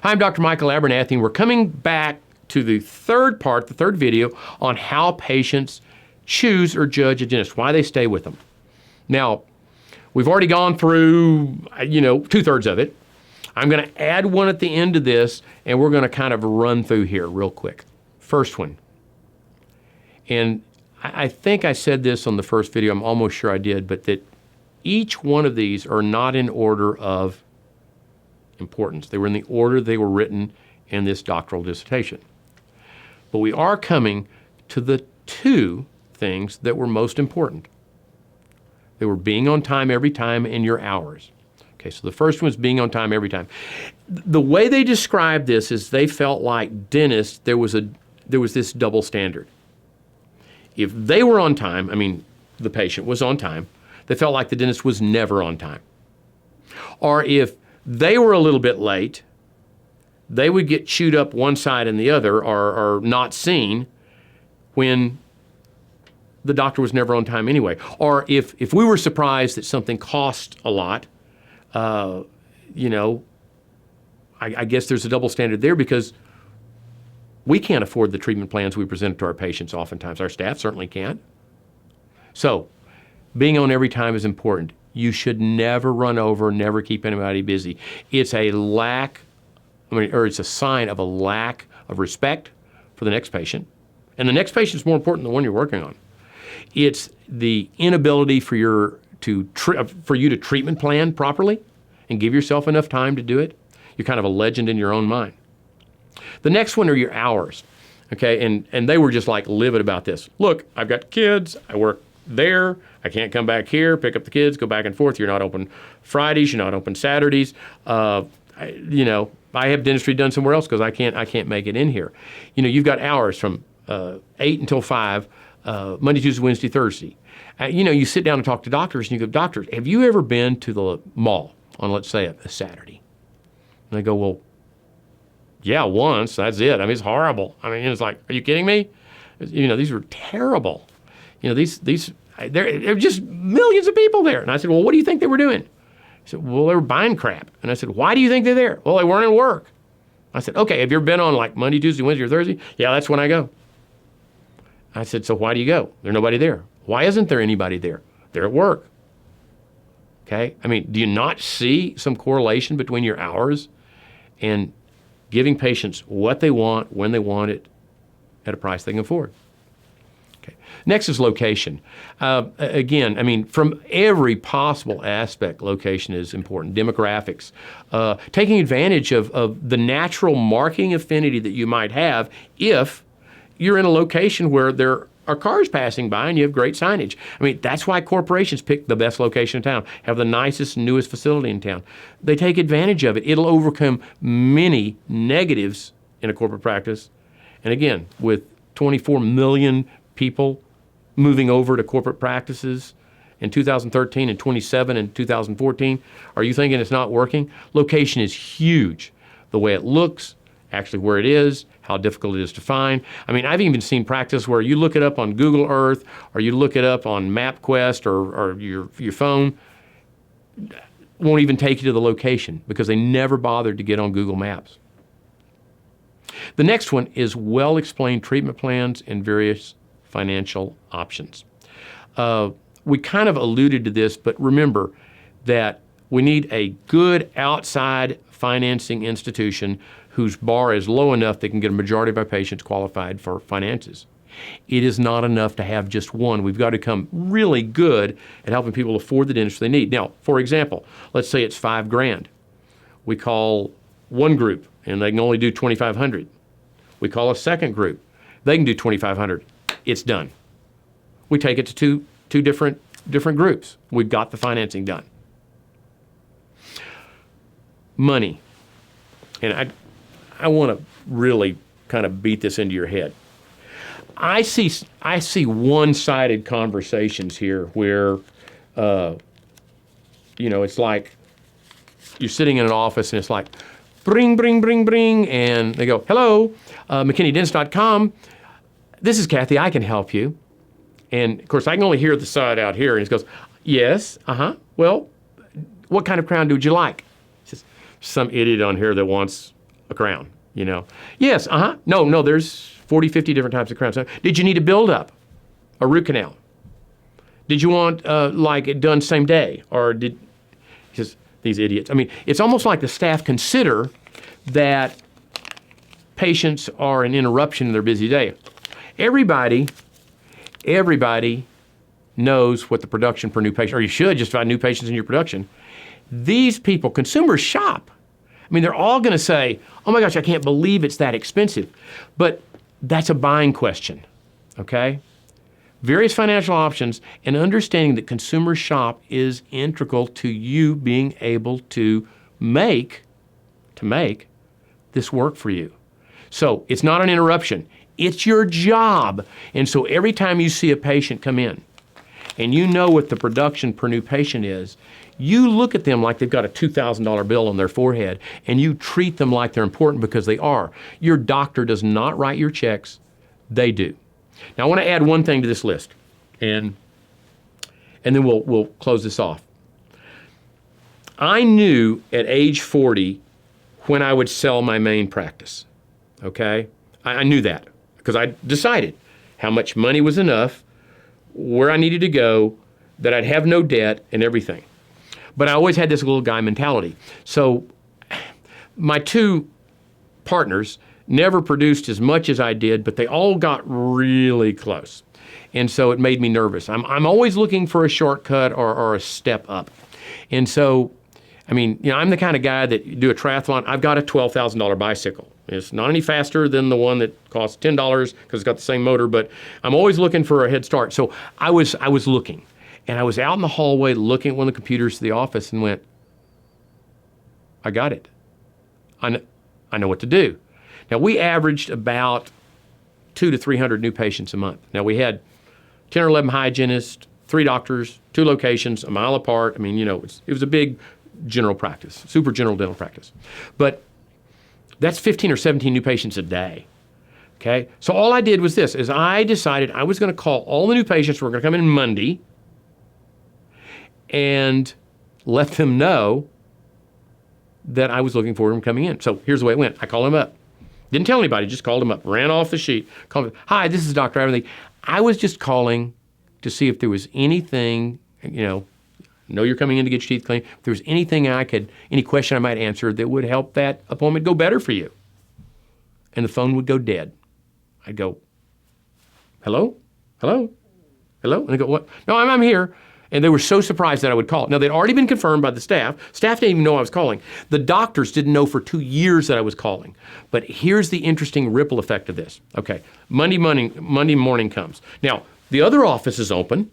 Hi, I'm Dr. Michael Abernathy, and we're coming back to the third part, the third video, on how patients choose or judge a dentist, why they stay with them. Now, we've already gone through, two-thirds of it. I'm going to add one at the end of this, and we're going to kind of run through here real quick. First one, and I think I said this on the first video, I'm almost sure I did, but that each one of these are not in order of importance. They were in the order they were written in this doctoral dissertation. But we are coming to the two things that were most important. They were being on time every time and your hours. Okay, so the first one is being on time every time. The way they described this is they felt like dentists, there was this double standard. If they were on time, the patient was on time, they felt like the dentist was never on time. Or if they were a little bit late, they would get chewed up one side and the other or not seen when the doctor was never on time anyway. Or if we were surprised that something cost a lot, I guess there's a double standard there because we can't afford the treatment plans we present to our patients oftentimes. Our staff certainly can't. So being on every time is important. You should never run over, never keep anybody busy. It's a it's a sign of a lack of respect for the next patient. And the next patient is more important than the one you're working on. It's the inability for you to treatment plan properly and give yourself enough time to do it. You're kind of a legend in your own mind. The next one are your hours. Okay, and they were just like livid about this. Look, I've got kids, I work there, I can't come back here, pick up the kids, go back and forth. You're not open Fridays, you're not open Saturdays. I have dentistry done somewhere else because I can't make it in here. You've got hours from 8 until 5, Monday, Tuesday, Wednesday, Thursday. You sit down and talk to doctors and you go, doctors, have you ever been to the mall on, let's say, a Saturday? And they go, well, yeah, once, that's it. It's horrible. It's like, are you kidding me? These were terrible. There are just millions of people there. And I said, well, what do you think they were doing? He said, well, they were buying crap. And I said, why do you think they're there? Well, they weren't at work. I said, okay, have you ever been on like Monday, Tuesday, Wednesday, or Thursday? Yeah, that's when I go. I said, so why do you go? There's nobody there. Why isn't there anybody there? They're at work. Okay? Do you not see some correlation between your hours and giving patients what they want, when they want it, at a price they can afford? Okay. Next is location. Again, from every possible aspect, location is important. Demographics. Taking advantage of the natural marketing affinity that you might have if you're in a location where there are cars passing by and you have great signage. That's why corporations pick the best location in town, have the nicest, newest facility in town. They take advantage of it. It'll overcome many negatives in a corporate practice. And again, with 24 million people moving over to corporate practices in 2013 and 27 in 2014, are you thinking it's not working? Location is huge. The way it looks, actually where it is, how difficult it is to find. I've even seen practice where you look it up on Google Earth or you look it up on MapQuest or your phone, won't even take you to the location because they never bothered to get on Google Maps. The next one is well-explained treatment plans and various financial options. We kind of alluded to this, but remember that we need a good outside financing institution whose bar is low enough they can get a majority of our patients qualified for finances. It is not enough to have just one. We've got to become really good at helping people afford the dentistry they need. Now, for example, let's say it's $5,000. We call one group and they can only do $2,500. We call a second group. They can do $2,500. It's done. We take it to two different groups. We've got the financing done. Money. And I want to really kind of beat this into your head. I see one-sided conversations here where, it's like you're sitting in an office and it's like, bring, bring, bring, bring, and they go, hello, McKinneyDentist.com. This is Kathy, I can help you. And of course, I can only hear the side out here, and he goes, yes, well, what kind of crown would you like? It's just some idiot on here that wants a crown, you know. Yes, No, there's 40, 50 different types of crowns. Did you need a build-up, a root canal? Did you want like it done same day, or did just these idiots? I mean, it's almost like the staff consider that patients are an interruption in their busy day. Everybody knows what the production per new patient, or you should just find new patients in your production. These people, consumers shop. I mean, they're all going to say, oh my gosh, I can't believe it's that expensive. But that's a buying question, okay? Various financial options and understanding that consumer shop is integral to you being able to make this work for you. So it's not an interruption. It's your job. And so every time you see a patient come in and you know what the production per new patient is, you look at them like they've got a $2,000 bill on their forehead and you treat them like they're important because they are. Your doctor does not write your checks. They do. Now I want to add one thing to this list and then we'll close this off. I knew at age 40 when I would sell my main practice, okay? I knew that because I decided how much money was enough, where I needed to go, that I'd have no debt and everything. But I always had this little guy mentality. So my two partners never produced as much as I did, but they all got really close. And so it made me nervous. I'm always looking for a shortcut or a step up. And so, I mean, you know, I'm the kind of guy that you do a triathlon. I've got a $12,000 bicycle. It's not any faster than the one that costs $10 because it's got the same motor, but I'm always looking for a head start. So I was looking, and I was out in the hallway looking at one of the computers to the office and went, I got it. I know what to do. Now, we averaged about 200 to 300 new patients a month. Now, we had 10 or 11 hygienists, 3 doctors, 2 locations, a mile apart. I mean, you know, it was a big general practice, super general dental practice. But that's 15 or 17 new patients a day, okay? So all I did was this, is I decided I was going to call all the new patients who were going to come in Monday and let them know that I was looking for them coming in. So here's the way it went. I called them up. Didn't tell anybody, just called them up, ran off the sheet, called them, hi, this is Dr. Abernathy. I was just calling to see if there was anything, you know you're coming in to get your teeth cleaned, if there was anything any question I might answer that would help that appointment go better for you. And the phone would go dead. I'd go, hello? Hello? Hello? And they go, what? No, I'm here. And they were so surprised that I would call. Now, they'd already been confirmed by the staff. Staff didn't even know I was calling. The doctors didn't know for 2 years that I was calling. But here's the interesting ripple effect of this. Okay, Monday morning comes. Now, the other office is open.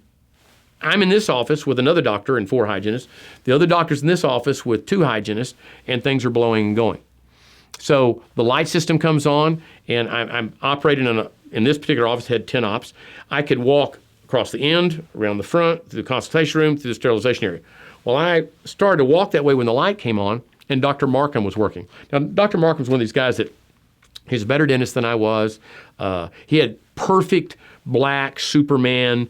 I'm in this office with another doctor and 4 hygienists. The other doctor's in this office with 2 hygienists, and things are blowing and going. So the light system comes on, and I'm operating in this particular office, had 10 ops. I could walk across the end, around the front, through the consultation room, through the sterilization area. Well, I started to walk that way when the light came on, and Dr. Markham was working. Now, Dr. Markham's one of these guys that he's a better dentist than I was. He had perfect black Superman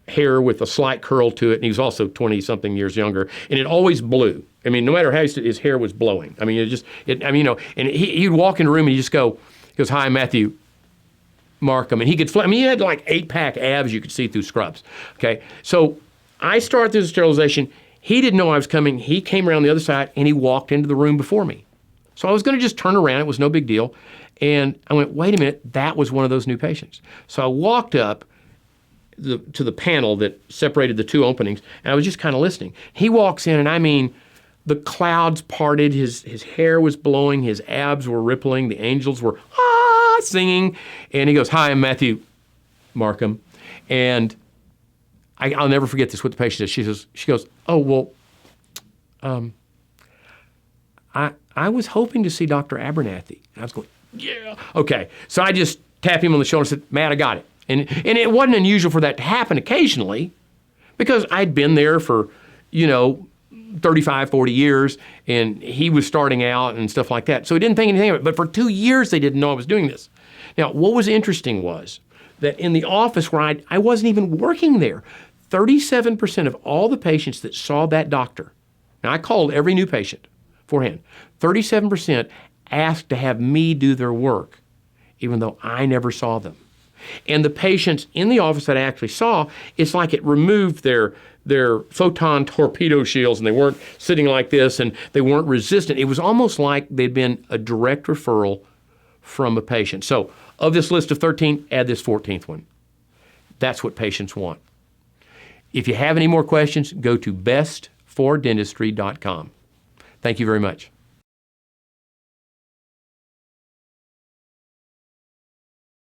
hair with a slight curl to it, and he was also 20-something years younger, and it always blew. I mean, no matter how his hair was blowing. I mean, and he'd walk in the room and he'd just go, he goes, hi, Matthew Markham, and he could, he had like 8-pack abs you could see through scrubs, okay? So I started through the sterilization. He didn't know I was coming. He came around the other side, and he walked into the room before me. So I was gonna just turn around. It was no big deal. And I went, wait a minute, that was one of those new patients. So I walked up to the panel that separated the 2 openings, and I was just kind of listening. He walks in, and I mean, the clouds parted, his hair was blowing, his abs were rippling, the angels were singing, and he goes, hi, I'm Matthew Markham. And I'll never forget this, what the patient is. She goes, oh, well, I was hoping to see Dr. Abernathy. And I was going, yeah. Okay, so I just tapped him on the shoulder and said, Matt, I got it. And it wasn't unusual for that to happen occasionally because I'd been there for, 35, 40 years, and he was starting out and stuff like that. So he didn't think anything of it. But for 2 years, they didn't know I was doing this. Now, what was interesting was that in the office where I wasn't even working there, 37% of all the patients that saw that doctor, now I called every new patient beforehand, 37% asked to have me do their work, even though I never saw them. And the patients in the office that I actually saw, it's like it removed their photon torpedo shields, and they weren't sitting like this, and they weren't resistant. It was almost like they'd been a direct referral from a patient. So of this list of 13, add this 14th one. That's what patients want. If you have any more questions, go to bestfordentistry.com. Thank you very much.